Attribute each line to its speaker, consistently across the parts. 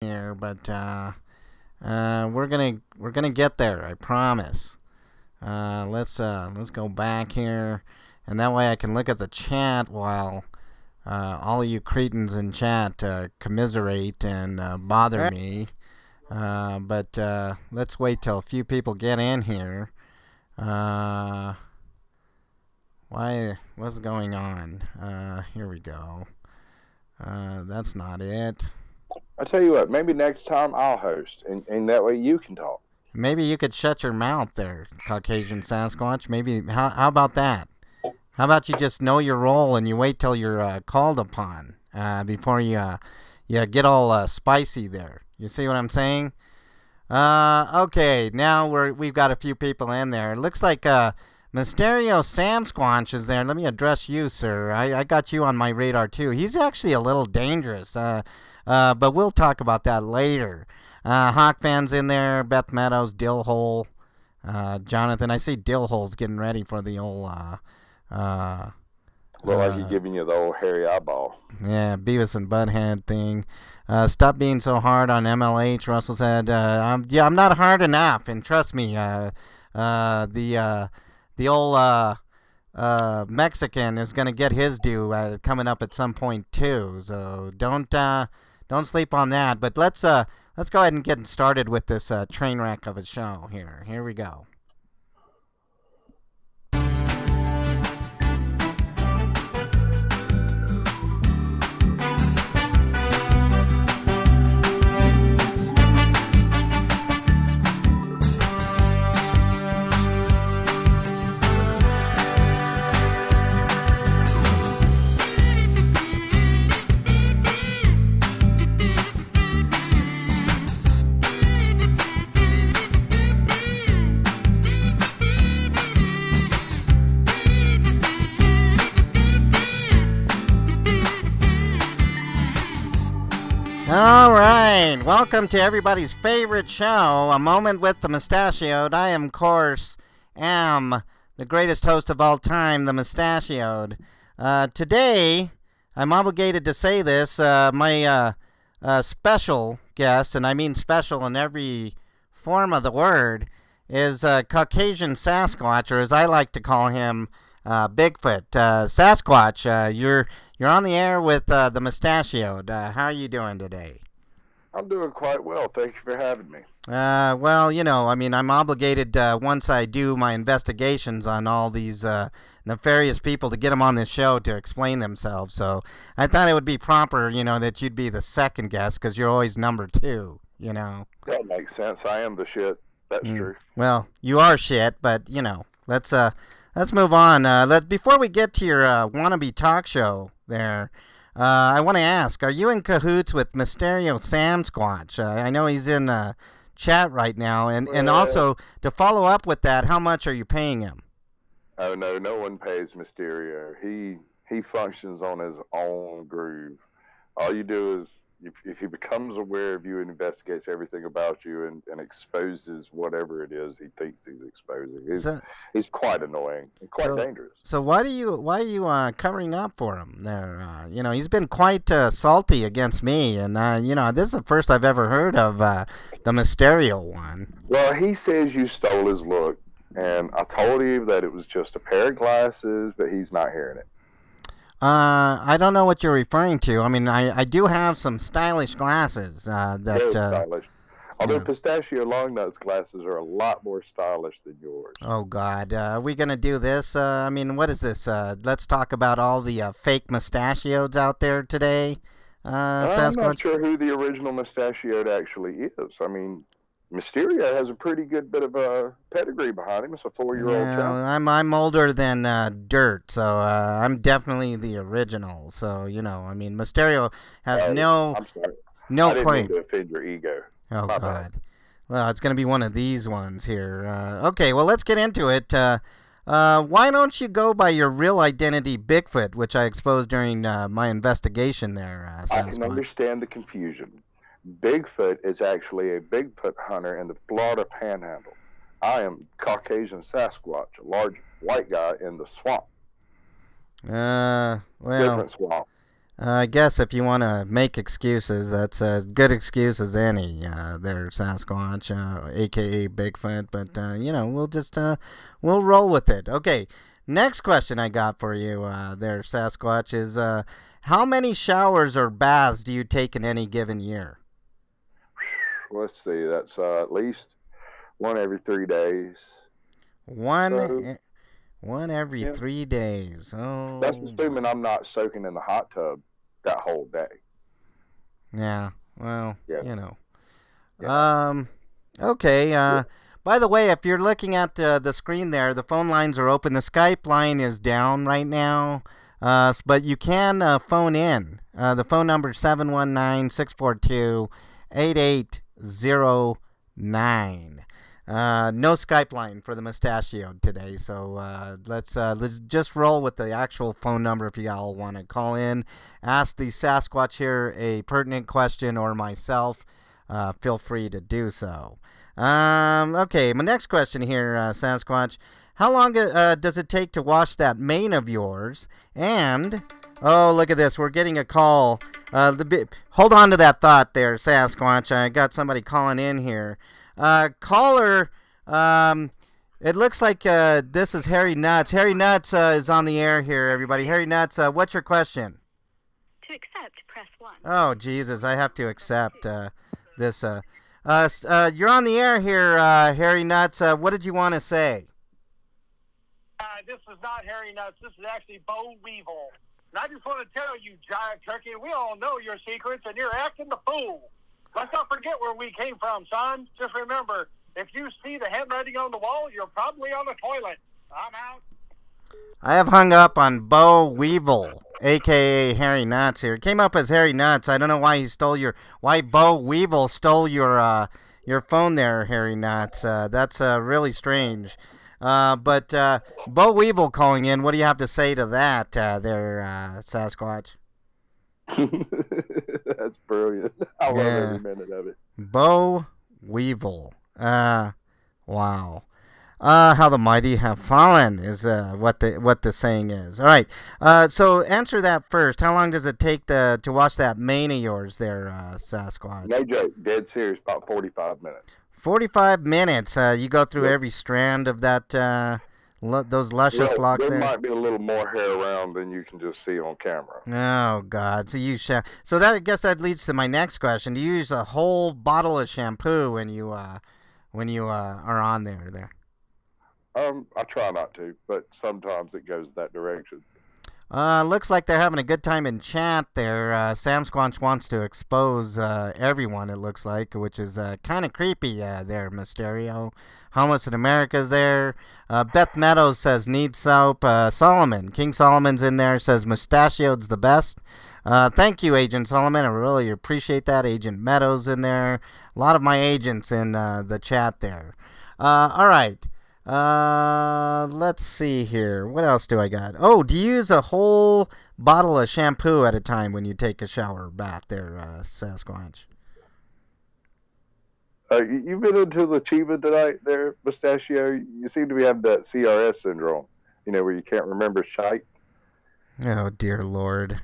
Speaker 1: here, but we're gonna get there. I promise. Let's go back here, and that way I can look at the chat while all of you cretins in chat commiserate and bother me. But let's wait till a few people get in here. Uh, why? What's going on? Here we go. That's not it.
Speaker 2: I tell you what, maybe next time I'll host, and that way you can talk.
Speaker 1: Maybe you could shut your mouth there, Caucasian Sasquatch. Maybe how about that? How about you just know your role and you wait till you're called upon before you get all spicy there. You see what I'm saying? Okay, now we've got a few people in there. It looks like Mysterio Sam Squanch is there. Let me address you, sir. I got you on my radar too. He's actually a little dangerous, but we'll talk about that later. Hawk fans in there. Beth Meadows, Dillhole, Jonathan. I see Dillhole's getting ready for the old.
Speaker 2: Look like he's giving you the old hairy eyeball.
Speaker 1: Yeah, Beavis and Butthead thing. Stop being so hard on MLH. Russell said, I'm not hard enough, and trust me, the old Mexican is gonna get his due coming up at some point too. So don't sleep on that. But let's go ahead and get started with this train wreck of a show here. Here we go. All right, welcome to everybody's favorite show, A Moment with the Mustachioed. I am, of course, the greatest host of all time, the Mustachioed. Today, I'm obligated to say this, my special guest, and I mean special in every form of the word, is Caucasian Sasquatch, or as I like to call him, Bigfoot. Sasquatch, you're on the air with the Mustachioed. How are you doing today?
Speaker 2: I'm doing quite well. Thank you for having me.
Speaker 1: Well, I mean, I'm obligated once I do my investigations on all these nefarious people to get them on this show to explain themselves. So I thought it would be proper, that you'd be the second guest because you're always number two,
Speaker 2: That makes sense. I am the shit. That's true.
Speaker 1: Well, you are shit, but, let's move on. Before we get to your wannabe talk show there, I want to ask, are you in cahoots with Mysterio Sam Squatch? I know he's in chat right now. And also, to follow up with that, how much are you paying him?
Speaker 2: Oh, no one pays Mysterio. He functions on his own groove. All you do is, if he becomes aware of you and investigates everything about you and exposes whatever it is he thinks he's exposing, he's quite annoying and quite dangerous.
Speaker 1: So why are you covering up for him there? He's been quite salty against me, and this is the first I've ever heard of the Mysterio one.
Speaker 2: Well, he says you stole his look, and I told him that it was just a pair of glasses, but he's not hearing it.
Speaker 1: I don't know what you're referring to. I mean, I do have some stylish glasses
Speaker 2: Very stylish. Although Pistachio Longnuts glasses are a lot more stylish than yours.
Speaker 1: Oh, God. Are we going to do this? I mean, what is this? Let's talk about all the fake mustachioeds out there today.
Speaker 2: I'm not sure who the original Mustachioed actually is. I mean, Mysterio has a pretty good bit of a pedigree behind him. It's a 4-year-old child.
Speaker 1: I'm older than dirt, so I'm definitely the original. So I mean, Mysterio has no claim.
Speaker 2: I didn't mean to offend your ego.
Speaker 1: Oh, God. Bad. Well, it's going to be one of these ones here. Okay, well, let's get into it. Why don't you go by your real identity, Bigfoot, which I exposed during my investigation there, Sasquatch?
Speaker 2: I can understand the confusion. Bigfoot is actually a Bigfoot hunter in the Florida Panhandle. I am Caucasian Sasquatch, a large white guy in the swamp.
Speaker 1: Well,
Speaker 2: different swamp.
Speaker 1: I guess if you want to make excuses, that's as good excuse as any. There, Sasquatch, aka Bigfoot. But we'll just we'll roll with it. Okay. Next question I got for you, there, Sasquatch, is how many showers or baths do you take in any given year?
Speaker 2: Let's see. That's at least one every 3 days.
Speaker 1: One,
Speaker 2: So
Speaker 1: one every
Speaker 2: yeah,
Speaker 1: 3 days.
Speaker 2: that's
Speaker 1: Oh
Speaker 2: assuming
Speaker 1: my.
Speaker 2: I'm not soaking in the hot tub that whole day.
Speaker 1: Yeah. Well,
Speaker 2: Yeah, yeah.
Speaker 1: Um. Okay. By the way, if you're looking at the screen there, the phone lines are open. The Skype line is down right now, but you can phone in. The phone number is 719-642-8809. No Skype line for the Mustachioed today, so let's just roll with the actual phone number if you all want to call in, ask the Sasquatch here a pertinent question or myself. Feel free to do so. Okay, my next question here, Sasquatch. How long does it take to wash that mane of yours? And, oh, look at this. We're getting a call. Hold on to that thought there, Sasquatch. I got somebody calling in here. Caller, it looks like this is Harry Nuts. Harry Nuts is on the air here, everybody. Harry Nuts, what's your question?
Speaker 3: To accept, press 1.
Speaker 1: Oh, Jesus, I have to accept this. You're on the air here, Harry Nuts. What did you want to say?
Speaker 4: This is not Harry Nuts. This is actually Bo Weevil. And I just want to tell you, Giant Turkey, we all know your secrets, and you're acting the fool. Let's not forget where we came from, son. Just remember, if you see the handwriting on the wall, you're probably on the toilet. I'm out.
Speaker 1: I have hung up on Bo Weevil, a.k.a. Harry Nuts here. It came up as Harry Nuts. I don't know why Bo Weevil stole your phone there, Harry Nuts. That's really strange. But Bo Weevil calling in, what do you have to say to that there, Sasquatch?
Speaker 2: That's brilliant. I love every minute of it.
Speaker 1: Bo Weevil. Wow. How the mighty have fallen is what the saying is. All right. So answer that first. How long does it take to wash that mane of yours there, Sasquatch?
Speaker 2: No joke. Dead serious. About 45 minutes.
Speaker 1: 45 minutes. You go through every strand of that those luscious locks
Speaker 2: there
Speaker 1: there.
Speaker 2: might be a little more hair around than you can just see on camera.
Speaker 1: Oh God! So that, I guess that leads to my next question. Do you use a whole bottle of shampoo when you are on there?
Speaker 2: I try not to, but sometimes it goes that direction.
Speaker 1: Looks like they're having a good time in chat there. Sam Squanch wants to expose everyone, it looks like, which is kind of creepy there, Mysterio. Homeless in America's there. Beth Meadows says, need soap. King Solomon's in there, says, Mustachioed's the best. Thank you, Agent Solomon. I really appreciate that. Agent Meadows in there. A lot of my agents in the chat there. All right. Let's see here. What else do I got? Oh, do you use a whole bottle of shampoo at a time when you take a shower or bath there, Sasquatch?
Speaker 2: You've been into the Chiva tonight there, Mustachio. You seem to be having that CRS syndrome, where you can't remember shite.
Speaker 1: Oh, dear Lord.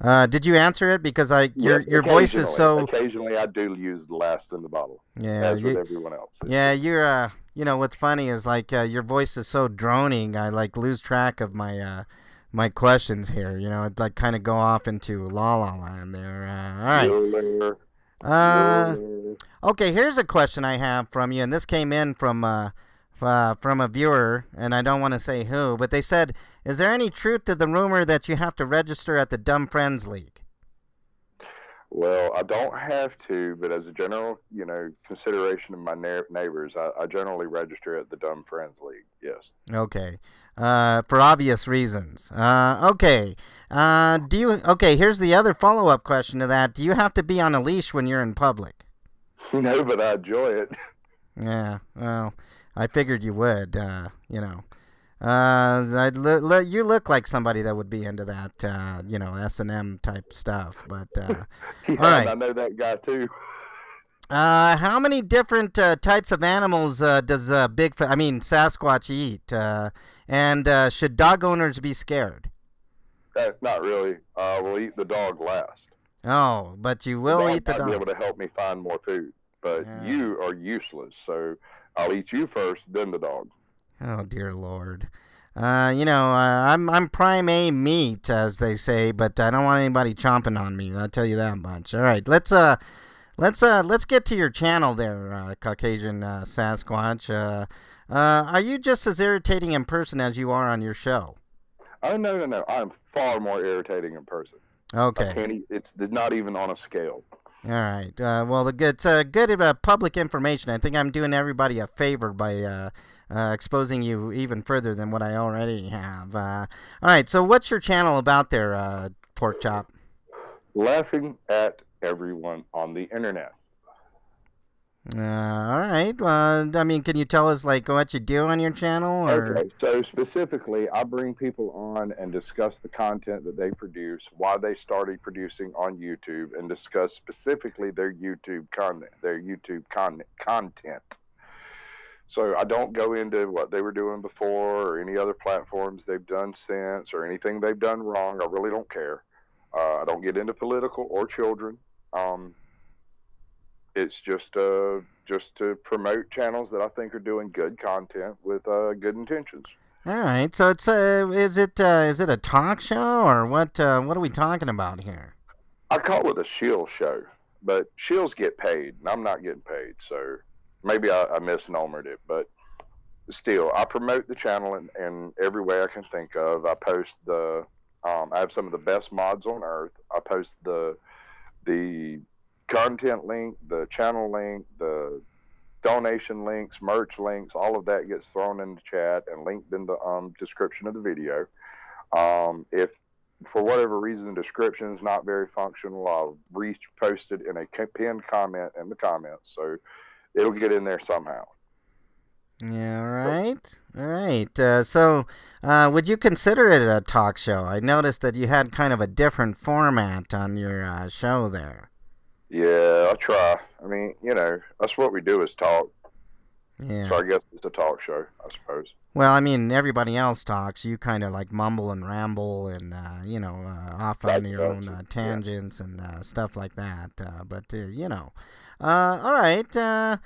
Speaker 1: Did you answer it? Because your voice is so...
Speaker 2: Occasionally, I do use the last in the bottle, as with everyone else.
Speaker 1: Yeah, you're... what's funny is, your voice is so droning, I, lose track of my my questions here. It, kind of go off into la-la land there. All right. Okay, here's a question I have from you, and this came in from a viewer, and I don't want to say who, but they said, is there any truth to the rumor that you have to register at the Dumb Friends League?
Speaker 2: Well, I don't have to, but as a general, consideration of my neighbors, I generally register at the Dumb Friends League, yes.
Speaker 1: Okay. For obvious reasons. Okay. Okay, here's the other follow-up question to that. Do you have to be on a leash when you're in public?
Speaker 2: No, but I enjoy it.
Speaker 1: Yeah, well, I figured you would, you look like somebody that would be into that, S&M type stuff, but,
Speaker 2: yeah,
Speaker 1: all right.
Speaker 2: I know that guy, too.
Speaker 1: How many different types of animals does Sasquatch eat? And should dog owners be scared?
Speaker 2: Not really. We'll eat the dog last.
Speaker 1: Oh, but you
Speaker 2: The
Speaker 1: will
Speaker 2: dog
Speaker 1: eat the
Speaker 2: might be able
Speaker 1: dogs.
Speaker 2: to help me find more food, but
Speaker 1: All right.
Speaker 2: you are useless. So I'll eat you first, then the dog.
Speaker 1: Oh dear Lord. I'm prime A meat, as they say, but I don't want anybody chomping on me. I'll tell you that much. All right, let's get to your channel there, Caucasian Sasquatch. Are you just as irritating in person as you are on your show?
Speaker 2: Oh no! I'm far more irritating in person. I
Speaker 1: Okay.
Speaker 2: can't. It's not even on a scale.
Speaker 1: All right. Well, it's good public information. I think I'm doing everybody a favor by exposing you even further than what I already have. All right. So, what's your channel about there, Pork Chop?
Speaker 2: Laughing at everyone on the internet.
Speaker 1: All right. I mean, can you tell us like what you do on your channel, or?
Speaker 2: Okay, so specifically, I bring people on and discuss the content that they produce, why they started producing on YouTube, and discuss specifically their YouTube content. So I don't go into what they were doing before or any other platforms they've done since or anything they've done wrong. I really don't care. I don't get into political or children. Um, it's just to promote channels that I think are doing good content with good intentions.
Speaker 1: All right. So it's is it a talk show or what are we talking about here?
Speaker 2: I call it a shield show, but shields get paid, and I'm not getting paid, so maybe I misnomered it. But still, I promote the channel in every way I can think of. I post I have some of the best mods on earth. I post the content link, the channel link, the donation links, merch links, all of that gets thrown in the chat and linked in the description of the video. If for whatever reason the description is not very functional, I'll repost it in a pinned comment in the comments, so it'll get in there somehow.
Speaker 1: Yeah, all right. All right. Would you consider it a talk show? I noticed that you had kind of a different format on your show there.
Speaker 2: Yeah, I try. I mean, that's what we do is talk.
Speaker 1: Yeah.
Speaker 2: So I guess it's a talk show, I suppose.
Speaker 1: Well, I mean, everybody else talks. You kind of like mumble and ramble and, off on your own tangents and stuff like that. All right.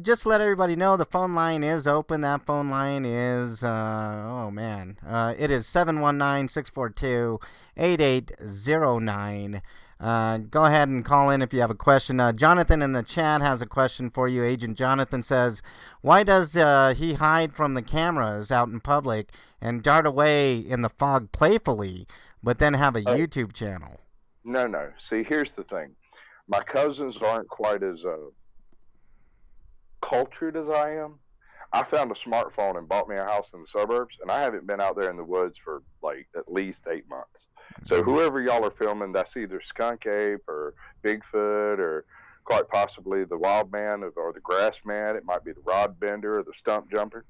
Speaker 1: Just let everybody know the phone line is open. That phone line is, it is 719-642-8809. Go ahead and call in if you have a question. Jonathan in the chat has a question for you. Agent Jonathan says, why does he hide from the cameras out in public and dart away in the fog playfully, but then have a YouTube channel?
Speaker 2: No. See, here's the thing. My cousins aren't quite as cultured as I am. I found a smartphone and bought me a house in the suburbs, and I haven't been out there in the woods for like at least 8 months. So whoever y'all are filming, that's either skunk ape or Bigfoot or quite possibly the wild man or the grass man. It might be the rod bender or the stump jumper.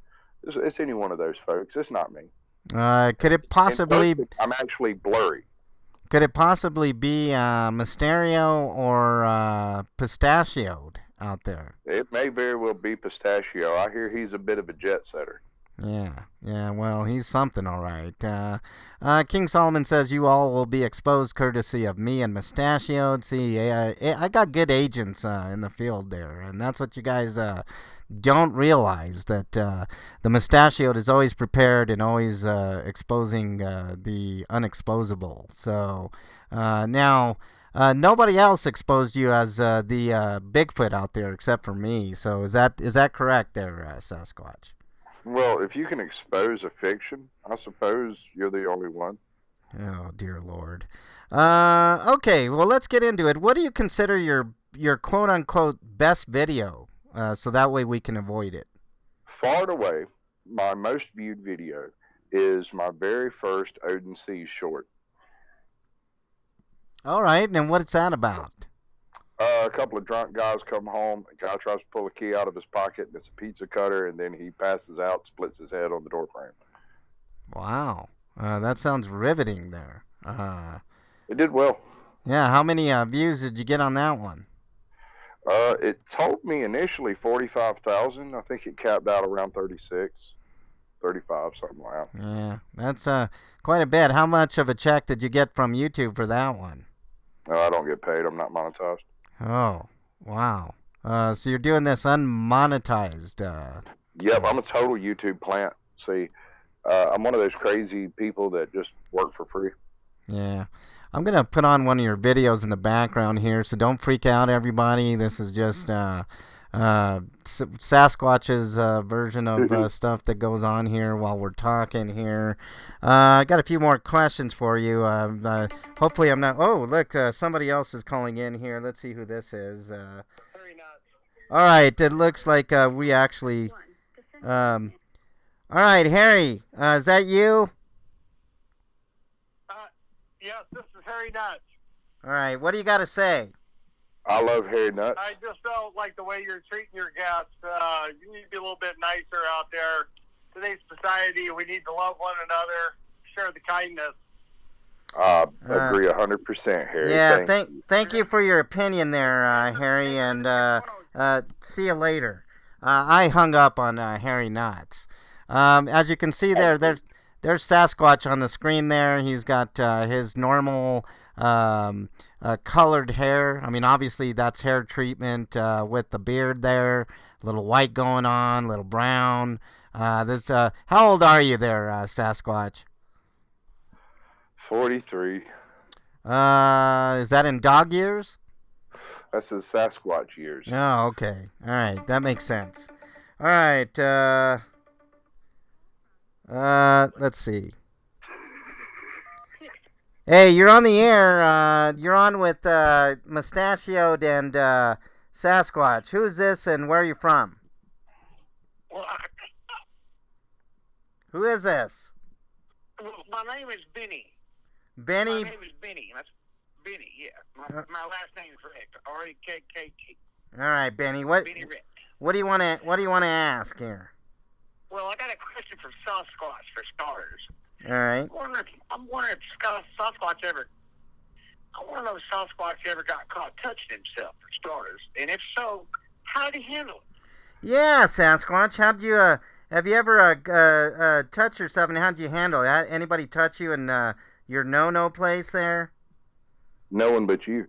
Speaker 2: It's any one of those folks. It's not me.
Speaker 1: Could it possibly?
Speaker 2: I'm actually blurry.
Speaker 1: Could it possibly be Mysterio or Pistachioed out there?
Speaker 2: It may very well be Pistachio. I hear he's a bit of a jet setter.
Speaker 1: Yeah. Well, he's something, all right. King Solomon says you all will be exposed courtesy of me and Mustachioed. See, I got good agents in the field there, and that's what you guys don't realize, that the Mustachioed is always prepared and always exposing the unexposable. So now. Nobody else exposed you as the Bigfoot out there except for me. So is that correct there, Sasquatch?
Speaker 2: Well, if you can expose a fiction, I suppose you're the only one.
Speaker 1: Oh, dear Lord. Okay, well, let's get into it. What do you consider your quote-unquote best video, so that way we can avoid it?
Speaker 2: Far and away, my most viewed video is my very first Odin Seas short.
Speaker 1: All right, and what's that about?
Speaker 2: A couple of drunk guys come home. A guy tries to pull a key out of his pocket, and it's a pizza cutter, and then he passes out, splits his head on the door frame.
Speaker 1: Wow, that sounds riveting there.
Speaker 2: It did well.
Speaker 1: Yeah, how many views did you get on that one?
Speaker 2: It told me initially 45,000. I think it capped out around 36. 35, something like that.
Speaker 1: Yeah, that's quite a bit. How much of a check did you get from YouTube for that one?
Speaker 2: No, I don't get paid. I'm not monetized.
Speaker 1: Oh, wow. So you're doing this unmonetized.
Speaker 2: Yep, I'm a total YouTube plant. See, I'm one of those crazy people that just work for free.
Speaker 1: Yeah. I'm going to put on one of your videos in the background here, so don't freak out, everybody. This is just Sasquatch's version of stuff that goes on here while we're talking here. I got a few more questions for you. Hopefully I'm not... Oh, look, somebody else is calling in here. Let's see who this is. All right, it looks like we actually... all right, Harry, is that you?
Speaker 4: Yes, this is Harry Nuts.
Speaker 1: All right, what do you got to say?
Speaker 2: I love hairy nuts.
Speaker 4: I just don't like the way you're treating your guests. You need to be a little bit nicer out there. Today's society, we need to love one another, share the kindness.
Speaker 2: Agree 100%, Harry.
Speaker 1: Yeah, thank you for your opinion there, Harry, and see you later. I hung up on Harry Nuts. As you can see there's Sasquatch on the screen there. He's got his normal colored hair. I mean, obviously that's hair treatment with the beard there. A little white going on, a little brown. How old are you there, Sasquatch?
Speaker 2: 43.
Speaker 1: Is that in dog years?
Speaker 2: That's the Sasquatch years.
Speaker 1: Oh, okay. All right, that makes sense. All right. Let's see. Hey, you're on the air. You're on with Mustachioed and Sasquatch. Who's this and where are you from? Who is this?
Speaker 4: My name is Benny.
Speaker 1: Benny?
Speaker 4: My name is Benny. That's Benny, yeah. My last name is Rick. R-E-K-K-T.
Speaker 1: All right, Benny. What
Speaker 4: Benny Rick.
Speaker 1: What do you want to ask here?
Speaker 4: Well, I got a question for Sasquatch for starters.
Speaker 1: All right.
Speaker 4: I'm wondering if Sasquatch ever... I want to know if Sasquatch ever got caught touching himself, for starters. And if so, how did he handle it?
Speaker 1: Yeah, Sasquatch. How'd you, have you ever touched yourself, and how'd you handle it? Anybody touch you in your no-no place there?
Speaker 2: No one but you.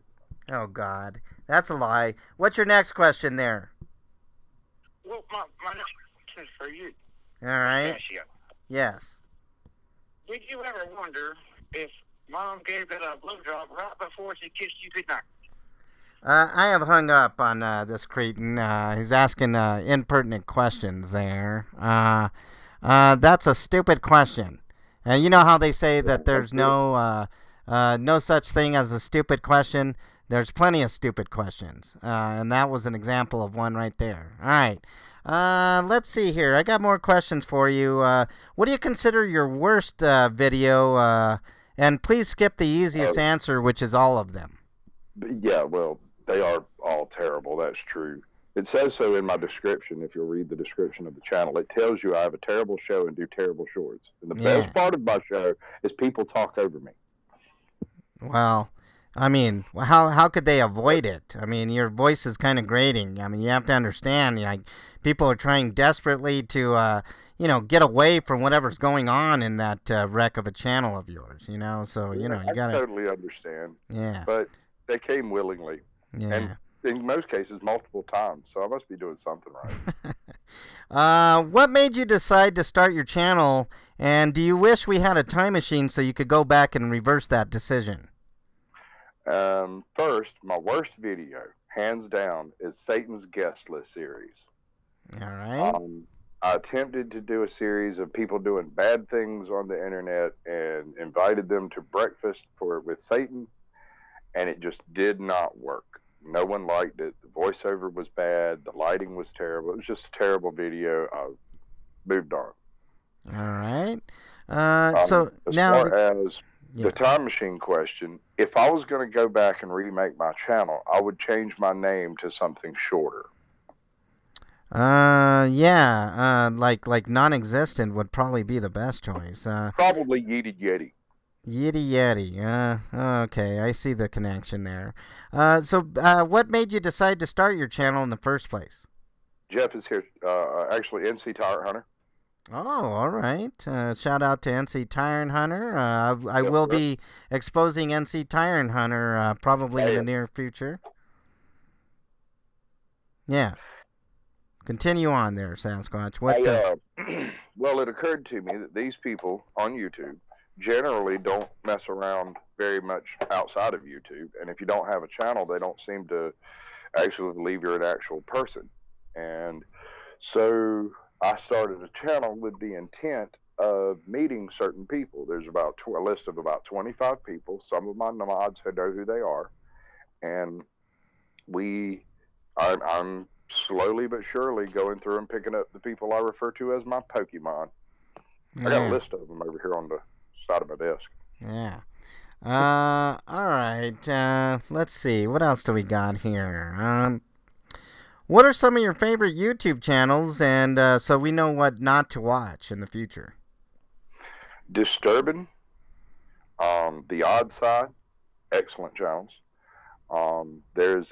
Speaker 1: Oh, God. That's a lie. What's your next question there?
Speaker 4: Well, my next question is for you.
Speaker 1: All right.
Speaker 4: Mustachio.
Speaker 1: Yes.
Speaker 4: Did you ever wonder if Mom gave it a blowjob right before she kissed you goodnight?
Speaker 1: I have hung up on this cretin. He's asking impertinent questions there. That's a stupid question. You know how they say that there's no such thing as a stupid question? There's plenty of stupid questions. And that was an example of one right there. All right. Let's see here. I got more questions for you. What do you consider your worst video? And please skip the easiest answer, which is all of them.
Speaker 2: Yeah, well, they are all terrible. That's true. It says so in my description. If you'll read the description of the channel, it tells you I have a terrible show and do terrible shorts. And the best part of my show is people talk over me.
Speaker 1: Well, I mean, how could they avoid it? I mean, your voice is kind of grating. I mean, you have to understand, like, people are trying desperately to, get away from whatever's going on in that wreck of a channel of yours, So, you got to...
Speaker 2: I totally understand.
Speaker 1: Yeah.
Speaker 2: But they came willingly.
Speaker 1: Yeah.
Speaker 2: And in most cases, multiple times. So I must be doing something
Speaker 1: right. What made you decide to start your channel? And do you wish we had a time machine so you could go back and reverse that decision?
Speaker 2: First, my worst video, hands down, is Satan's Guest List series.
Speaker 1: All right.
Speaker 2: I attempted to do a series of people doing bad things on the internet and invited them to breakfast with Satan, and it just did not work. No one liked it. The voiceover was bad. The lighting was terrible. It was just a terrible video. I moved on.
Speaker 1: All right.
Speaker 2: As
Speaker 1: so now...
Speaker 2: far as the time machine question, if I was going to go back and remake my channel, I would change my name to something shorter.
Speaker 1: Like non-existent would probably be the best choice.
Speaker 2: Probably Yeti Yeti.
Speaker 1: Yeti Yeti. Okay, I see the connection there. So what made you decide to start your channel in the first place?
Speaker 2: Jeff is here. Actually, NC Tire Hunter.
Speaker 1: Oh, all right. Shout out to NC Tire and Hunter. I
Speaker 2: Yep,
Speaker 1: will
Speaker 2: yep.
Speaker 1: be exposing NC Tire and Hunter probably in the
Speaker 2: Hey,
Speaker 1: near future. Yeah. Continue on there, Sasquatch. What?
Speaker 2: well, it occurred to me that these people on YouTube generally don't mess around very much outside of YouTube, and if you don't have a channel, they don't seem to actually believe you're an actual person. And so I started a channel with the intent of meeting certain people. There's about a list of about 25 people. Some of my mods who know who they are, and we, I'm slowly but surely going through and picking up the people I refer to as my Pokemon. I got a
Speaker 1: Yeah.
Speaker 2: list of them over here on the side of my desk.
Speaker 1: Yeah. All right. Let's see. What else do we got here? What are some of your favorite YouTube channels, and so we know what not to watch in the future?
Speaker 2: Disturbing, The Odd Side, excellent channels. There's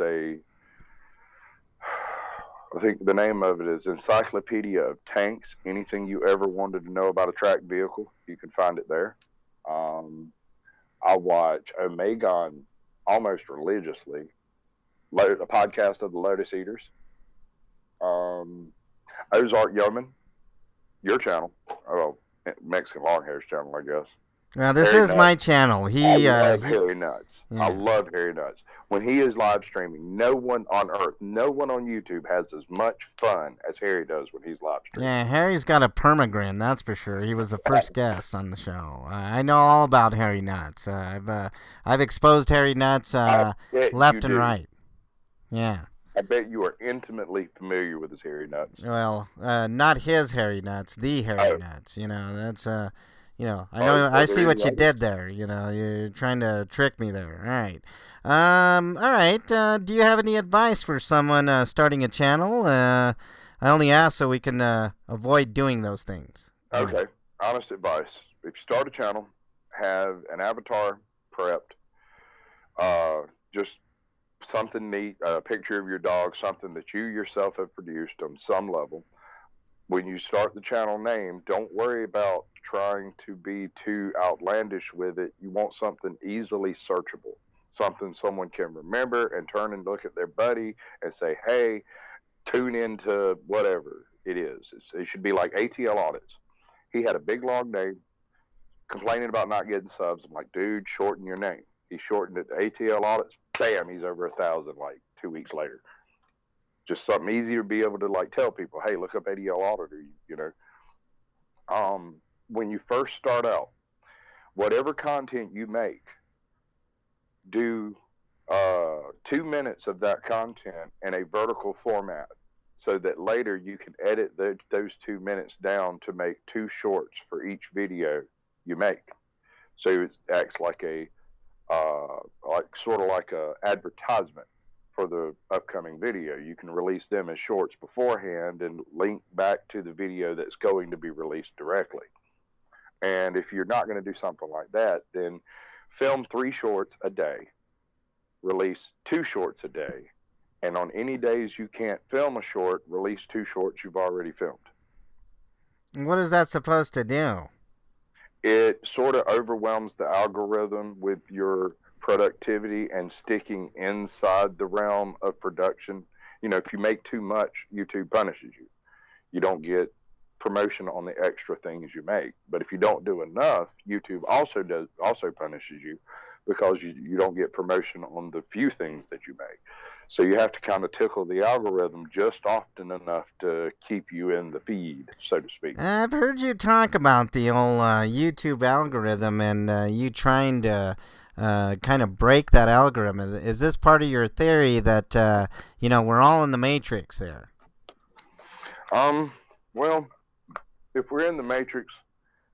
Speaker 2: I think the name of it is Encyclopedia of Tanks. Anything you ever wanted to know about a tracked vehicle, you can find it there. Um, I watch Omegon almost religiously. A podcast of the Lotus Eaters. Ozark Yeoman, your channel. Oh, Mexican Longhair's channel, I guess.
Speaker 1: Now, this
Speaker 2: Harry
Speaker 1: is my
Speaker 2: Nuts.
Speaker 1: channel.
Speaker 2: I love Harry Nuts.
Speaker 1: Yeah.
Speaker 2: I love Harry Nuts. When he is live streaming, no one on earth, no one on YouTube has as much fun as Harry does when he's live streaming.
Speaker 1: Yeah, Harry's got a permagrin, that's for sure. He was the first guest on the show. I know all about Harry Nuts. I've exposed Harry Nuts left and right. Yeah.
Speaker 2: I bet you are intimately familiar with his Harry Nuts.
Speaker 1: Well, not his Harry Nuts, the Harry Nuts. That's I see what you did there. You're trying to trick me there. All right. All right. Do you have any advice for someone starting a channel? I only ask so we can avoid doing those things.
Speaker 2: Okay. Honest advice. If you start a channel, have an avatar prepped. Just something neat, a picture of your dog, something that you yourself have produced on some level. When you start the channel name, don't worry about trying to be too outlandish with it. You want something easily searchable, something someone can remember and turn and look at their buddy and say, hey, tune into whatever it is. It should be like ATL Audits. He had a big long name, complaining about not getting subs. I'm like, dude, shorten your name. He shortened it to ATL Audits. Bam, he's over 1,000 like 2 weeks later. Just something easy to be able to like tell people, hey, look up ATL Auditor, when you first start out, whatever content you make, do 2 minutes of that content in a vertical format so that later you can edit those 2 minutes down to make 2 shorts for each video you make. So it acts like sort of like a advertisement for the upcoming video. You can release them as shorts beforehand and link back to the video that's going to be released directly. And if you're not going to do something like that, then film 3 shorts a day, release 2 shorts a day, and on any days you can't film a short, release 2 shorts you've already filmed.
Speaker 1: What is that supposed to do?
Speaker 2: It sort of overwhelms the algorithm with your productivity and sticking inside the realm of production. If you make too much, YouTube punishes you. You don't get promotion on the extra things you make. But if you don't do enough, YouTube also punishes you because you don't get promotion on the few things that you make. So you have to kind of tickle the algorithm just often enough to keep you in the feed, so to speak.
Speaker 1: I've heard you talk about the old YouTube algorithm and you trying to kind of break that algorithm. Is this part of your theory that, we're all in the matrix there?
Speaker 2: Well, if we're in the matrix,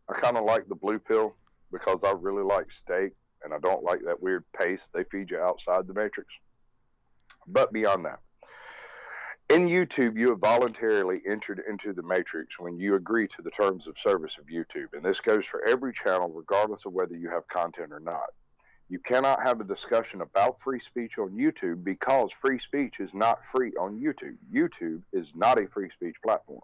Speaker 2: I kind of like the blue pill because I really like steak and I don't like that weird paste they feed you outside the matrix. But beyond that, in YouTube, you have voluntarily entered into the matrix when you agree to the terms of service of YouTube. And this goes for every channel, regardless of whether you have content or not. You cannot have a discussion about free speech on YouTube because free speech is not free on YouTube. YouTube is not a free speech platform.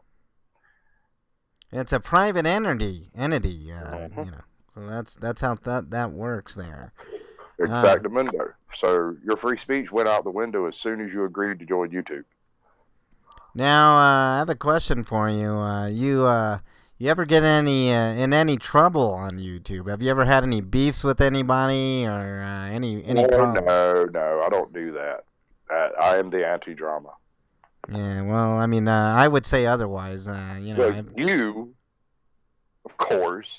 Speaker 1: It's a private entity. So that's how that works there.
Speaker 2: Exactamundo. So your free speech went out the window as soon as you agreed to join YouTube.
Speaker 1: Now, I have a question for you. You ever get in any trouble on YouTube? Have you ever had any beefs with anybody or any problems?
Speaker 2: No, I don't do that. I am the anti-drama.
Speaker 1: Yeah, well, I mean, I would say otherwise.
Speaker 2: But you, of course,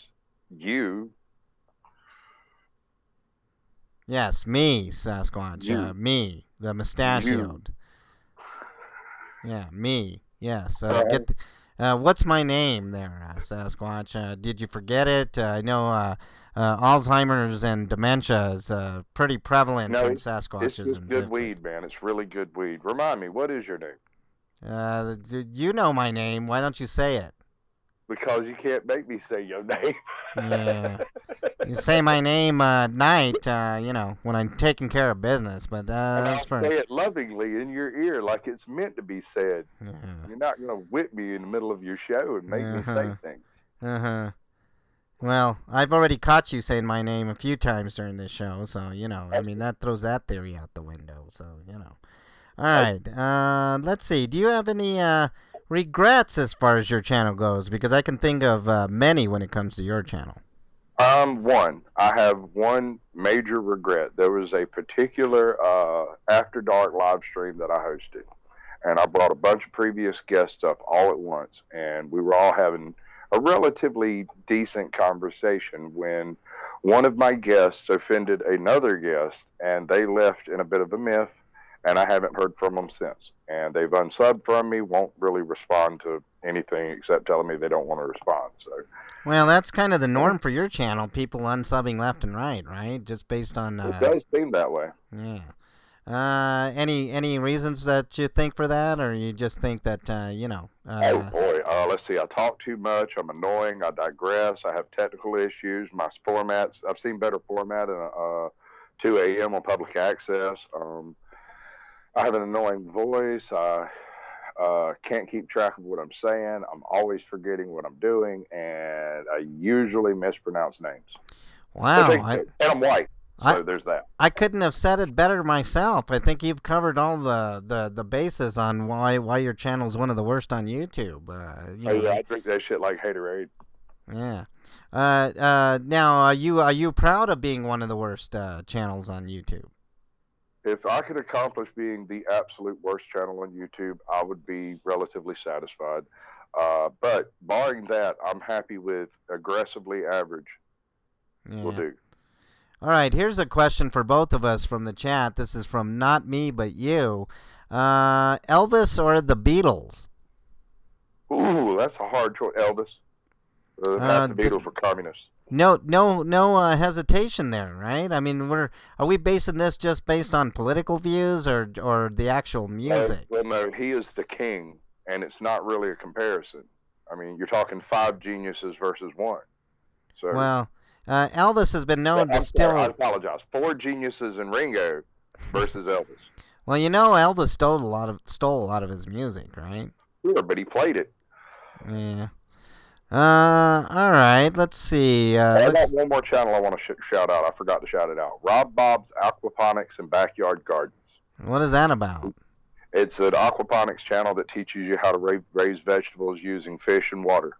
Speaker 2: you.
Speaker 1: Yes, me, Sasquatch. Me, the mustachioed. Yeah, me. Yes. What's my name there, Sasquatch? Did you forget it? I know Alzheimer's and dementia is pretty prevalent in Sasquatches.
Speaker 2: It's just good weed, man. It's really good weed. Remind me, what is your name?
Speaker 1: You know my name. Why don't you say it?
Speaker 2: Because you can't make me say your name.
Speaker 1: Yeah. You say my name at night, when I'm taking care of business, but that's for...
Speaker 2: say it lovingly in your ear like it's meant to be said. You're not going to whip me in the middle of your show and make me say things.
Speaker 1: Well, I've already caught you saying my name a few times during this show, so, I mean, that throws that theory out the window, so, All right, let's see. Do you have any regrets as far as your channel goes? Because I can think of many when it comes to your channel.
Speaker 2: I have one major regret. There was a particular After Dark live stream that I hosted, and I brought a bunch of previous guests up all at once, and we were all having a relatively decent conversation when one of my guests offended another guest, and they left in a bit of a myth, and I haven't heard from them since. And they've unsubbed from me, won't really respond to anything except telling me they don't want to respond. So,
Speaker 1: well, that's kind of the norm for your channel, people unsubbing left and right? Just based on...
Speaker 2: It does seem that way.
Speaker 1: Yeah. Any reasons that you think for that, or you just think that,
Speaker 2: oh, boy. Let's see. I talk too much. I'm annoying. I digress. I have technical issues. My formats... I've seen better format in 2 a.m. on public access. I have an annoying voice. I can't keep track of what I'm saying. I'm always forgetting what I'm doing, and I usually mispronounce names.
Speaker 1: Wow.
Speaker 2: And I'm white, so there's that.
Speaker 1: I couldn't have said it better myself. I think you've covered all the bases on why your channel is one of the worst on YouTube.
Speaker 2: Yeah, I drink that shit like haterade.
Speaker 1: Yeah. Now, are you proud of being one of the worst channels on YouTube?
Speaker 2: If I could accomplish being the absolute worst channel on YouTube, I would be relatively satisfied. But barring that, I'm happy with aggressively average.
Speaker 1: Yeah.
Speaker 2: Will do.
Speaker 1: All right, here's a question for both of us from the chat. This is from Not Me But You. Elvis or the Beatles?
Speaker 2: Ooh, that's a hard choice. Elvis. Not the Beatles were communists.
Speaker 1: No hesitation there, right? I mean, are we basing this just based on political views or the actual music?
Speaker 2: Well, no, he is the king, and it's not really a comparison. I mean, you're talking 5 geniuses versus 1. So,
Speaker 1: well, Elvis has been known to still...
Speaker 2: I apologize. 4 geniuses and Ringo versus Elvis.
Speaker 1: Well, Elvis stole a lot of his music, right?
Speaker 2: Sure, but he played it.
Speaker 1: Yeah. All right, let's see.
Speaker 2: I got one more channel I want to shout out. I forgot to shout it out. Rob Bob's Aquaponics and Backyard Gardens.
Speaker 1: What is that about?
Speaker 2: It's an aquaponics channel that teaches you how to raise vegetables using fish and water.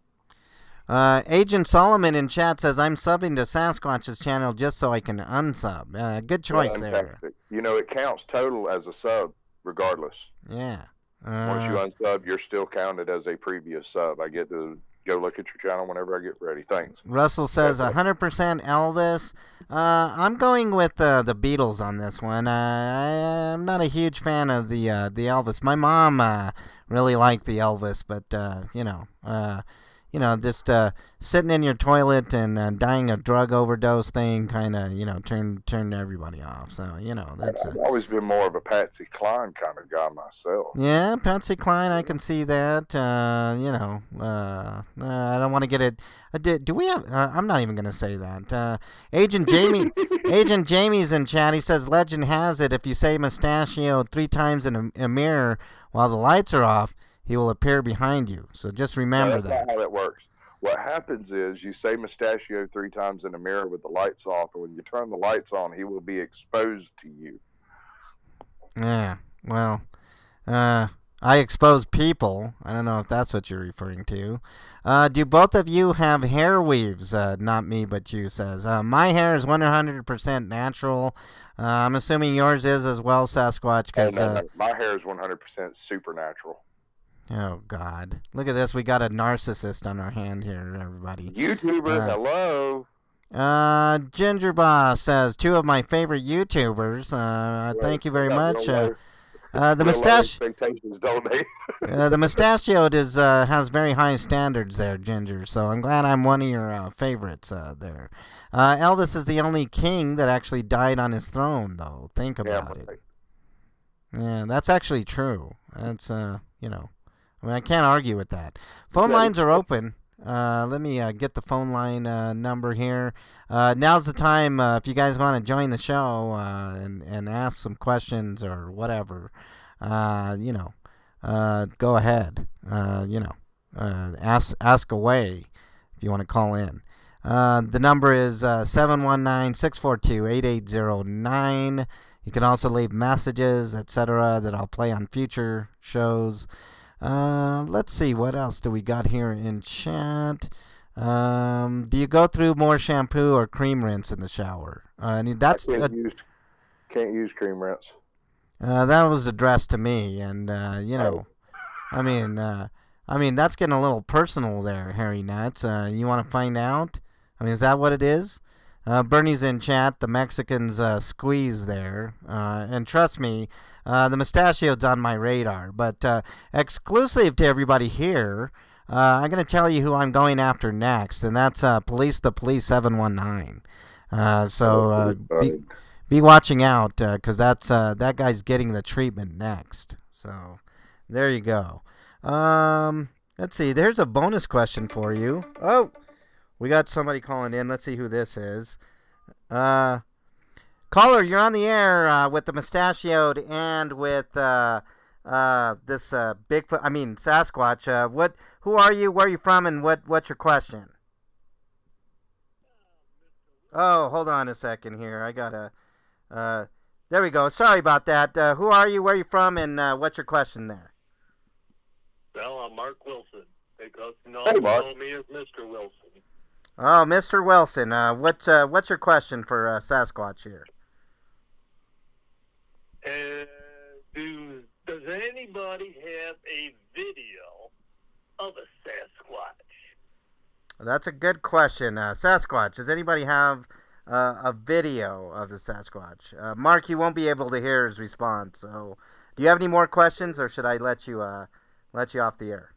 Speaker 1: Agent Solomon in chat says, I'm subbing to Sasquatch's channel just so I can unsub. Good choice there.
Speaker 2: It counts total as a sub regardless.
Speaker 1: Yeah.
Speaker 2: Once you unsub, you're still counted as a previous sub. I get to go look at your channel whenever I get ready. Thanks.
Speaker 1: Russell says 100% Elvis. I'm going with the Beatles on this one. I'm not a huge fan of the Elvis. My mom really liked the Elvis, but just sitting in your toilet and dying a drug overdose thing kind of, turned everybody off. So, that's...
Speaker 2: I've always been more of a Patsy Cline kind of guy myself.
Speaker 1: Yeah, Patsy Cline, I can see that. I don't want to get it... do we have... I'm not even going to say that. Agent Jamie's in chat. He says, legend has it, if you say mustachio 3 times in a mirror while the lights are off, he will appear behind you. So just remember that.
Speaker 2: That's not how that works. What happens is you say mustachio 3 times in the mirror with the lights off, and when you turn the lights on, he will be exposed to you.
Speaker 1: Yeah. Well, I expose people. I don't know if that's what you're referring to. Do both of you have hair weaves? Not me, but you, says. My hair is 100% natural. I'm assuming yours is as well, Sasquatch.
Speaker 2: Oh, no. My hair is 100% supernatural.
Speaker 1: Oh, God. Look at this. We got a narcissist on our hand here, everybody.
Speaker 2: YouTuber, hello.
Speaker 1: Ginger Boss says, 2 of my favorite YouTubers. Thank you very much. The mustache
Speaker 2: expectations, don't they?
Speaker 1: the Mustachioed has very high standards there, Ginger. So I'm glad I'm one of your favorites there. Elvis is the only king that actually died on his throne, though. Think about it. Yeah, that's actually true. That's I mean, I can't argue with that. Phone lines are open. Let me get the phone line number here. Now's the time if you guys want to join the show and ask some questions or whatever. Go ahead. Ask away if you want to call in. The number is 719-642-8809. You can also leave messages, etc., that I'll play on future shows. Let's see, what else do we got here in chat? Do you go through more shampoo or cream rinse in the shower? That's
Speaker 2: can't use cream rinse.
Speaker 1: That was addressed to me, and I mean that's getting a little personal there, Harry Nuts. You want to find out? I mean, is that what it is? Bernie's in chat. The Mexicans squeeze there. And trust me, the Mustachioed's on my radar. But exclusive to everybody here, I'm going to tell you who I'm going after next, and that's Police the Police 719. Be watching out because that guy's getting the treatment next. So there you go. Let's see. There's a bonus question for you. Oh! We got somebody calling in. Let's see who this is. Caller, you're on the air with the Mustachioed and with this Bigfoot. I mean Sasquatch. Who are you? Where are you from? And what's your question? Oh, hold on a second here. I gotta. There we go. Sorry about that. Who are you? Where are you from? And what's your question there?
Speaker 5: Well, I'm Mark Wilson. They know me as Mr. Wilson.
Speaker 1: Oh, Mr. Wilson, what's your question for Sasquatch here?
Speaker 5: Does anybody have a video of a Sasquatch?
Speaker 1: That's a good question. Sasquatch, does anybody have a video of the Sasquatch? Mark, you won't be able to hear his response. So, do you have any more questions, or should I let you off the air?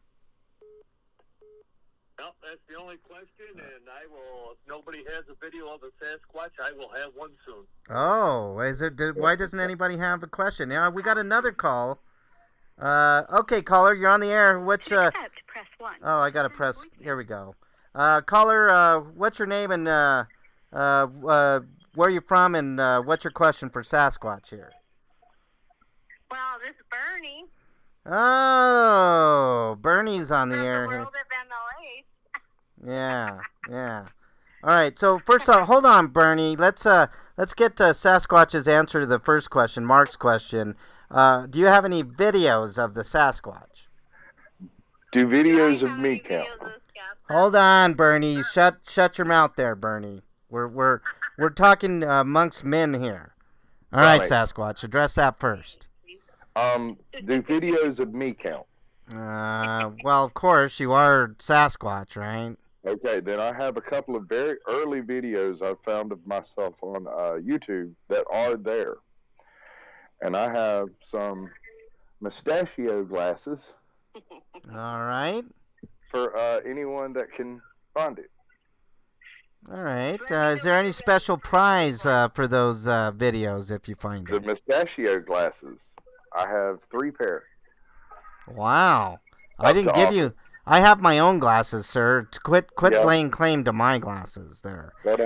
Speaker 5: No, that's the only question, and I will. If nobody has a video of a Sasquatch, I will have one soon.
Speaker 1: Oh, why doesn't anybody have a question? Yeah, we got another call. Okay, caller, you're on the air. What's
Speaker 3: To accept, press 1.
Speaker 1: Oh, I gotta press. Here we go. Caller, what's your name and where are you from, and what's your question for Sasquatch here?
Speaker 3: Well, this is Bernie.
Speaker 1: Oh, Bernie's on the air.
Speaker 3: From the world of MLA.
Speaker 1: Yeah. All right. So first off, hold on, Bernie. Let's get Sasquatch's answer to the first question, Mark's question. Do you have any videos of the Sasquatch?
Speaker 2: Do videos of me count?
Speaker 1: Hold on, Bernie. Shut your mouth there, Bernie. We're talking amongst men here. All right, Sasquatch. Address that first.
Speaker 2: Do videos of me count?
Speaker 1: Well, of course, you are Sasquatch, right?
Speaker 2: Okay, then I have a couple of very early videos I found of myself on YouTube that are there. And I have some mustachio glasses.
Speaker 1: All right.
Speaker 2: For anyone that can find it.
Speaker 1: All right. Is there any special prize for those videos if you find
Speaker 2: The
Speaker 1: it?
Speaker 2: mustachio glasses. I have 3 pair.
Speaker 1: Wow. I didn't give you... I have my own glasses, sir. Quit laying claim to my glasses there.
Speaker 2: But,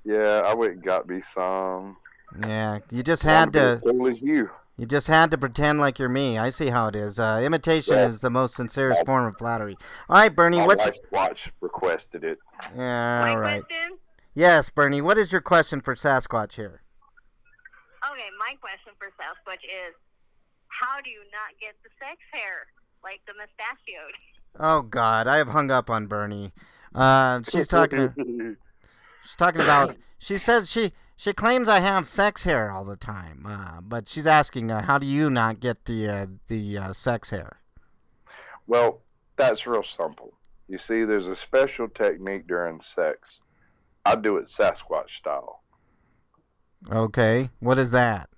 Speaker 2: yeah, I went and got me some.
Speaker 1: Yeah, you just had to...
Speaker 2: As cool as you.
Speaker 1: You just had to pretend like you're me. I see how it is. Imitation
Speaker 2: Yeah.
Speaker 1: is the most sincerest form of flattery. All right, Bernie.
Speaker 2: My
Speaker 1: What's
Speaker 2: wife's watch requested it.
Speaker 1: yeah?
Speaker 3: My
Speaker 1: All right.
Speaker 3: question?
Speaker 1: Yes, Bernie. What is your question for Sasquatch here?
Speaker 3: Okay, my question for Sasquatch is, how do you not get the sex hair like the mustachioed?
Speaker 1: Oh God, I have hung up on Bernie. She's talking. She's talking about. She says she claims I have sex hair all the time. But she's asking, how do you not get the sex hair?
Speaker 2: Well, that's real simple. You see, there's a special technique during sex. I do it Sasquatch style.
Speaker 1: Okay, what is that?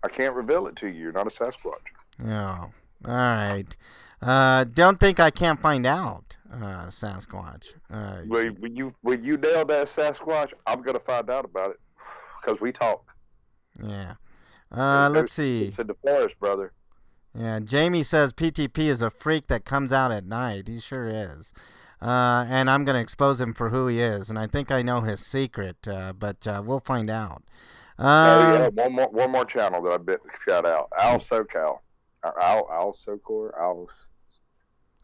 Speaker 2: I can't reveal it to you. You're not a Sasquatch.
Speaker 1: Oh, all right. Don't think I can't find out, Sasquatch.
Speaker 2: When you nail that Sasquatch, I'm gonna find out about it because we talk.
Speaker 1: Yeah. Let's see.
Speaker 2: It's in the forest, brother.
Speaker 1: Yeah, Jamie says PTP is a freak that comes out at night. He sure is. And I'm going to expose him for who he is. And I think I know his secret, but we'll find out.
Speaker 2: Yeah, one more channel that I bet shout out. Al SoCal. Al SoCor. Al.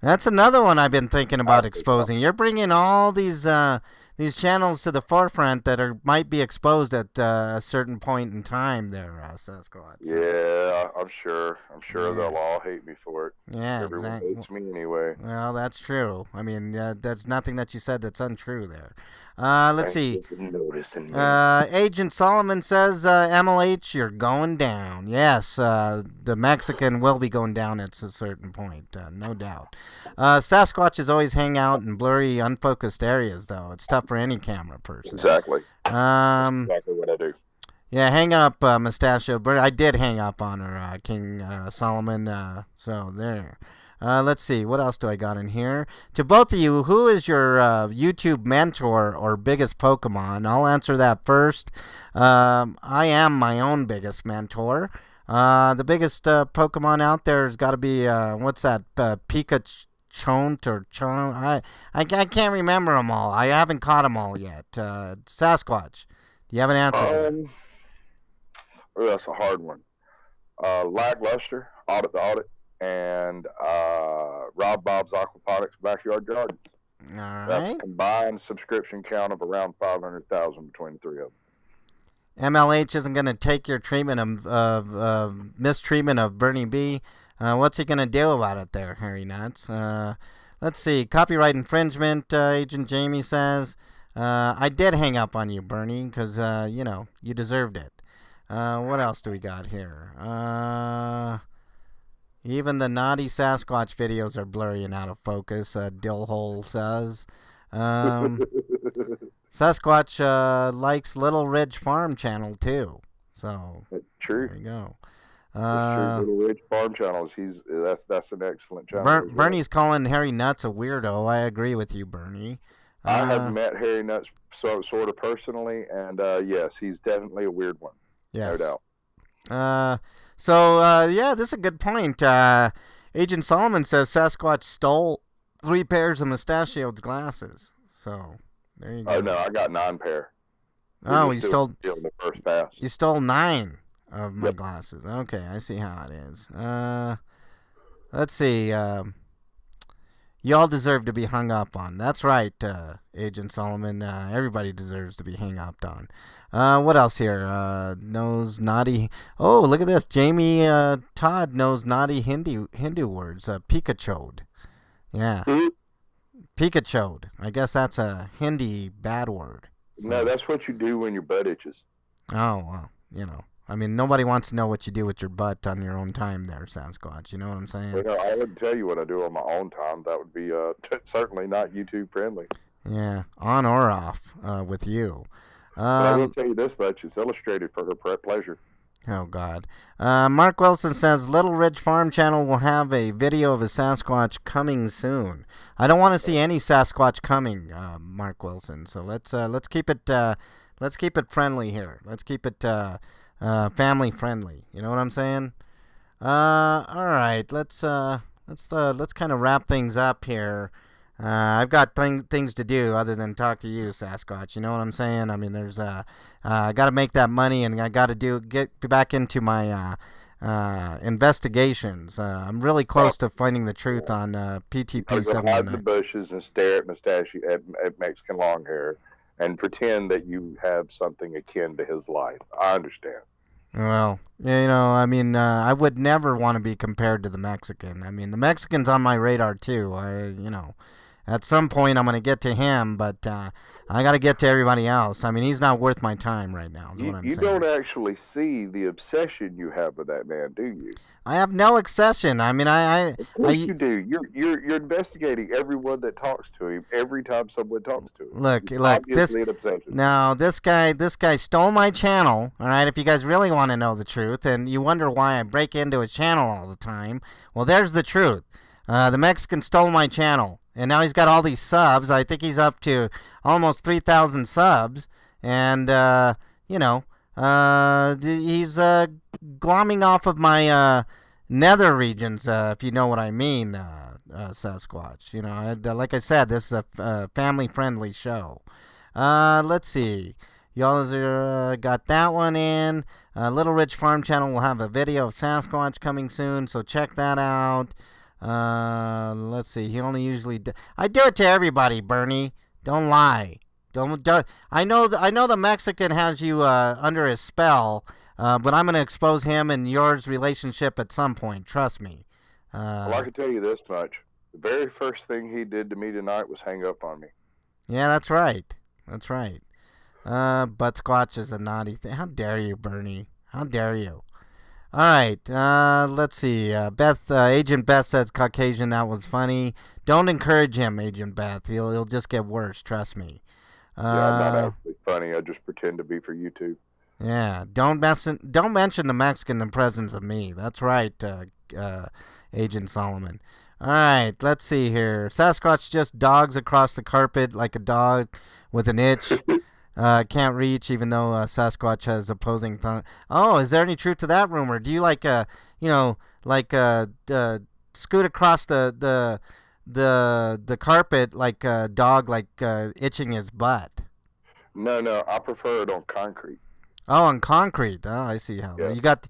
Speaker 1: That's another one I've been thinking about exposing. You're bringing all these channels to the forefront that might be exposed at a certain point in time there, Sasquatch.
Speaker 2: Yeah, I'm sure.
Speaker 1: Yeah.
Speaker 2: They'll all hate me for it.
Speaker 1: Yeah,
Speaker 2: Everyone
Speaker 1: exactly.
Speaker 2: hates me anyway.
Speaker 1: Well, that's true. I mean, there's nothing that you said that's untrue there. Let's see.
Speaker 2: Noticing
Speaker 1: Agent Solomon says, MLH, you're going down. Yes, the Mexican will be going down at a certain point, no doubt. Sasquatches always hang out in blurry, unfocused areas, though. It's tough for any camera person.
Speaker 2: Exactly. That's
Speaker 1: Um,
Speaker 2: exactly what I do.
Speaker 1: yeah, hang up, Mustachioed. I did hang up on her, King Solomon. So there. Let's see. What else do I got in here? To both of you, who is your YouTube mentor or biggest Pokemon? I'll answer that first. I am my own biggest mentor. The biggest Pokemon out there has got to be, what's that? Pikachu. Or Chon. I can't remember them all. I haven't caught them all yet. Sasquatch. Do you have an answer?
Speaker 2: That's a hard one. Lackluster, Audit the Audit, and Rob Bob's Aquaponics Backyard Gardens.
Speaker 1: All
Speaker 2: That's
Speaker 1: right.
Speaker 2: a combined subscription count of around 500,000 between the three of them.
Speaker 1: MLH isn't going to take your treatment of mistreatment of Bernie B. What's he going to do about it there, Harry Nuts? Let's see. Copyright infringement, Agent Jamie says. I did hang up on you, Bernie, because, you deserved it. What else do we got here? Even the naughty Sasquatch videos are blurry and out of focus, Dillhole says. Sasquatch likes Little Ridge Farm Channel, too. So,
Speaker 2: True.
Speaker 1: there you go.
Speaker 2: That's true. Little Ridge Farm Channels. That's an excellent channel. as well.
Speaker 1: Bernie's calling Harry Nuts a weirdo. I agree with you, Bernie.
Speaker 2: I have met Harry Nuts sort of personally, and yes, he's definitely a weird one.
Speaker 1: Yes.
Speaker 2: No
Speaker 1: doubt. Yeah, this is a good point. Agent Solomon says Sasquatch stole 3 pairs of Mustachioed's glasses. So, there you go.
Speaker 2: Oh, no, I got 9 pair.
Speaker 1: Oh, you stole
Speaker 2: the first pass.
Speaker 1: you stole 9 of my glasses. Okay, I see how it is. Let's see. You all deserve to be hung up on. That's right, Agent Solomon. Everybody deserves to be hung up on. What else here? Knows naughty. Oh, look at this. Jamie Todd knows naughty Hindu words. Pikachued. Yeah. Pikachued. I guess that's a Hindi bad word. So.
Speaker 2: No, that's what you do when your butt itches.
Speaker 1: Oh, well, I mean, nobody wants to know what you do with your butt on your own time there, Sasquatch. You know what I'm saying?
Speaker 2: Well, I wouldn't tell you what I do on my own time. That would be certainly not YouTube friendly.
Speaker 1: Yeah, on or off with you.
Speaker 2: But I will tell you this much. It's illustrated for her pleasure.
Speaker 1: Oh, God. Mark Wilson says Little Ridge Farm Channel will have a video of a Sasquatch coming soon. I don't want to see any Sasquatch coming, Mark Wilson. So let's keep it friendly here. Let's keep it family friendly. You know what I'm saying? All right. Let's kind of wrap things up here. I've got things to do other than talk to you, Sasquatch. You know what I'm saying? I mean, there's I got to make that money, and I got to get back into my investigations. I'm really close to finding the truth on PTP
Speaker 2: Go hide in the
Speaker 1: 719.
Speaker 2: bushes and stare at at Mexican long hair and pretend that you have something akin to his life. I understand.
Speaker 1: Well, I mean, I would never want to be compared to the Mexican. I mean, the Mexican's on my radar too. At some point I'm going to get to him, but I got to get to everybody else. I mean, he's not worth my time right now, is what I'm
Speaker 2: You
Speaker 1: saying.
Speaker 2: don't actually see the obsession you have with that man, do you?
Speaker 1: I have no obsession. I mean,
Speaker 2: Of course you do. You're investigating everyone that talks to him every time someone talks to him.
Speaker 1: look,
Speaker 2: It's
Speaker 1: look, this
Speaker 2: obviously an obsession.
Speaker 1: now this guy stole my channel. All right, if you guys really want to know the truth, and you wonder why I break into his channel all the time, well, there's the truth. The Mexican stole my channel, and now he's got all these subs. I think he's up to almost 3,000 subs, and he's glomming off of my nether regions, if you know what I mean, Sasquatch. Like I said, this is a family-friendly show. Let's see. Y'all got that one in. Little Rich Farm Channel will have a video of Sasquatch coming soon, so check that out. Let's see. He only usually I do it to everybody, Bernie. Don't lie. Don't. I know the Mexican has you under his spell, but I'm gonna expose him and yours relationship at some point. Trust me.
Speaker 2: Well, I can tell you this much: the very first thing he did to me tonight was hang up on me.
Speaker 1: Yeah, that's right. That's right. Butt Squatch is a naughty thing. How dare you, Bernie? How dare you? All right, let's see. Agent Beth says Caucasian. That was funny. Don't encourage him, Agent Beth. He'll just get worse. Trust me.
Speaker 2: Yeah, I'm not actually funny. I just pretend to be for you two.
Speaker 1: Yeah, don't mention the Mexican in the presence of me. That's right, Agent Solomon. All right, let's see here. Sasquatch just dogs across the carpet like a dog with an itch. Can't reach, even though Sasquatch has opposing thumb. Oh, is there any truth to that rumor? Do you scoot across the carpet like a dog, itching his butt?
Speaker 2: No, I prefer it on concrete.
Speaker 1: Oh, on concrete. Oh, I see how.
Speaker 2: Yeah.
Speaker 1: You got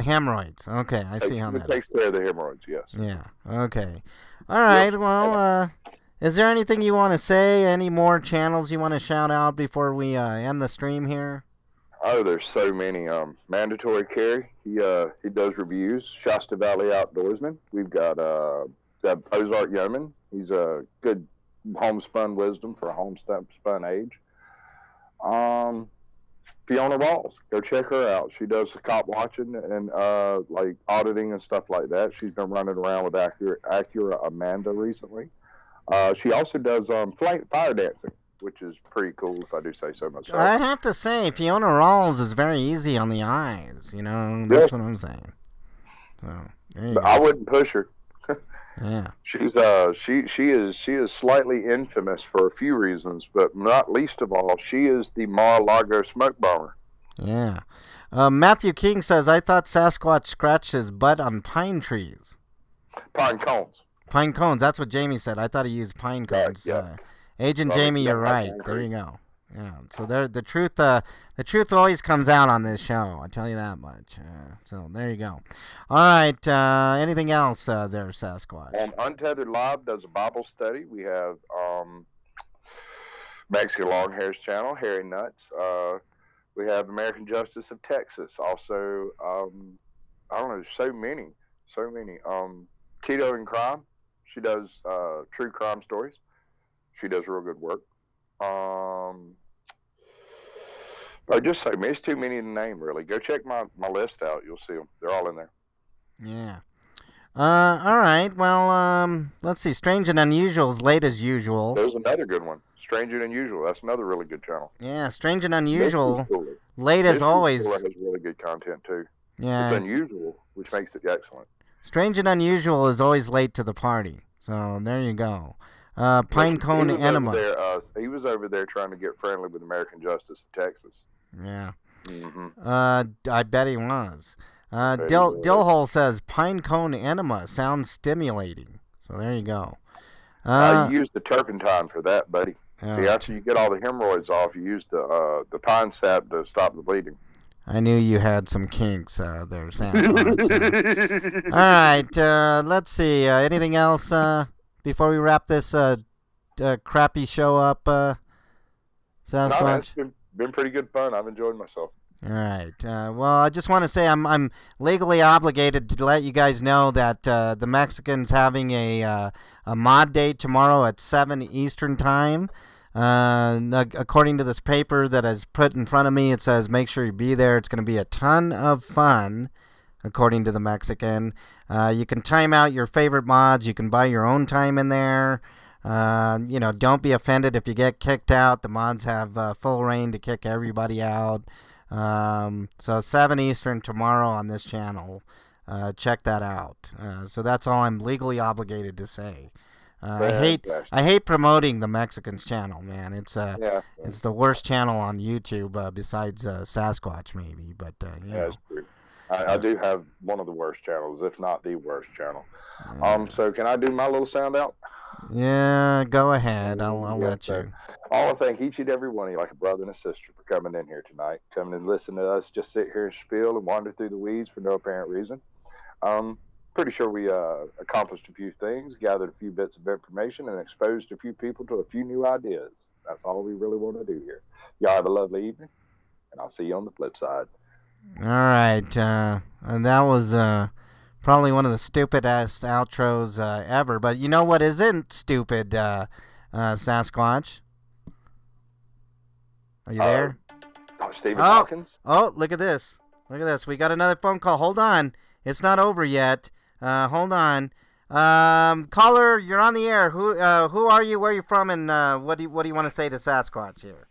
Speaker 1: hemorrhoids. Okay, I see how
Speaker 2: It
Speaker 1: that
Speaker 2: takes
Speaker 1: is.
Speaker 2: care of the hemorrhoids. Yes.
Speaker 1: Yeah. Okay. All right. Well, is there anything you want to say? Any more channels you want to shout out before we end the stream here?
Speaker 2: Oh, there's so many. Mandatory Carry. He does reviews. Shasta Valley Outdoorsman. We've got Ozark Yeoman. He's a good homespun wisdom for a homespun age. Fiona Rawls. Go check her out. She does the cop watching and like auditing and stuff like that. She's been running around with Acura Amanda recently. She also does fire dancing, which is pretty cool if I do say so myself.
Speaker 1: I have to say, Fiona Rawls is very easy on the eyes. That's what I'm saying. So there you go.
Speaker 2: I wouldn't push her.
Speaker 1: Yeah.
Speaker 2: She's she is slightly infamous for a few reasons, but not least of all, she is the Mar-a-Lago smoke bomber.
Speaker 1: Yeah. Matthew King says, I thought Sasquatch scratched his butt on pine trees.
Speaker 2: Pine cones.
Speaker 1: Pine cones. That's what Jamie said. I thought he used pine cones.
Speaker 2: Yeah.
Speaker 1: Agent
Speaker 2: Well,
Speaker 1: Jamie, you're right.
Speaker 2: concrete.
Speaker 1: There you go. Yeah. So the truth always comes out on this show. I tell you that much. So there you go. All right. Anything else there, Sasquatch?
Speaker 2: Untethered Live does a Bible study. We have Mexican Longhair's channel, Hairy Nuts. We have American Justice of Texas. Also, I don't know, so many. Keto and Crime. She does true crime stories. She does real good work. Just so many. It's too many to name, really. Go check my list out. You'll see them. They're all in there.
Speaker 1: Yeah. All right. Well, let's see. Strange and Unusual is late as usual.
Speaker 2: There's another good one. Strange and Unusual. That's another really good channel.
Speaker 1: Yeah, Strange and Unusual.
Speaker 2: Mystery Schooler.
Speaker 1: Late as
Speaker 2: Mystery
Speaker 1: always.
Speaker 2: Schooler has really good content, too.
Speaker 1: Yeah.
Speaker 2: It's unusual, which makes it excellent.
Speaker 1: Strange and Unusual is always late to the party. So there you go. Pinecone Enema.
Speaker 2: He was over there trying to get friendly with American Justice of Texas.
Speaker 1: Yeah.
Speaker 2: Mm-hmm.
Speaker 1: I bet he was. Dillhole says Pinecone Enema sounds stimulating. So there you go.
Speaker 2: You use the turpentine for that, buddy.
Speaker 1: Yeah.
Speaker 2: See, after you get all the hemorrhoids off, you use the pine sap to stop the bleeding.
Speaker 1: I knew you had some kinks there, Sasquatch. So. All right, let's see. Anything else before we wrap this crappy show up, Sasquatch?
Speaker 2: No, man, it's been pretty good fun. I've enjoyed myself.
Speaker 1: All right. Well, I just want to say I'm legally obligated to let you guys know that the Mexicans having a mod day tomorrow at 7 Eastern time. According to this paper that is put in front of me, it says make sure you be there. It's going to be a ton of fun, according to the Mexican. You can time out your favorite mods. You can buy your own time in there. Don't be offended if you get kicked out. The mods have full reign to kick everybody out. So 7 Eastern tomorrow on this channel. Check that out. So that's all I'm legally obligated to say. I hate promoting the Mexicans channel, man. It's it's the worst channel on YouTube besides Sasquatch maybe, but you know.
Speaker 2: That's true. I do have one of the worst channels, if not the worst channel. So can I do my little sound out?
Speaker 1: Yeah, go ahead. I'll let you.
Speaker 2: I want to thank each and every one of you, like a brother and a sister, for coming in here tonight, coming and listening to us just sit here and spiel and wander through the weeds for no apparent reason. Pretty sure we accomplished a few things, gathered a few bits of information, and exposed a few people to a few new ideas. That's all we really want to do here. Y'all have a lovely evening, and I'll see you on the flip side.
Speaker 1: All right. And that was probably one of the stupidest outros ever. But you know what isn't stupid, Sasquatch? Are you there?
Speaker 2: Stephen Hawkins?
Speaker 1: Oh, look at this. Look at this. We got another phone call. Hold on. It's not over yet. Hold on. Caller, you're on the air. Who are you? Where are you from? And what do you want to say to Sasquatch here?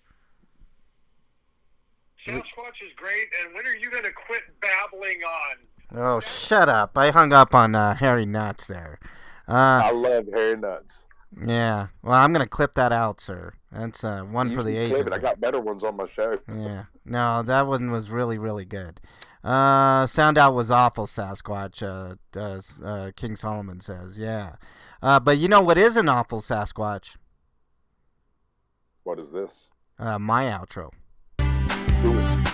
Speaker 4: Sasquatch is great, and when are you going to quit babbling on?
Speaker 1: Oh, shut up. I hung up on Harry Nuts there.
Speaker 2: I love Harry Nuts.
Speaker 1: Yeah. Well, I'm going to clip that out, sir. That's one for the ages.
Speaker 2: I got better ones on my show.
Speaker 1: Yeah. No, that one was really, really good. Sound out was awful, Sasquatch, King Solomon says. Yeah. But you know what isn't awful, Sasquatch?
Speaker 2: What is this?
Speaker 1: My outro.
Speaker 2: Who is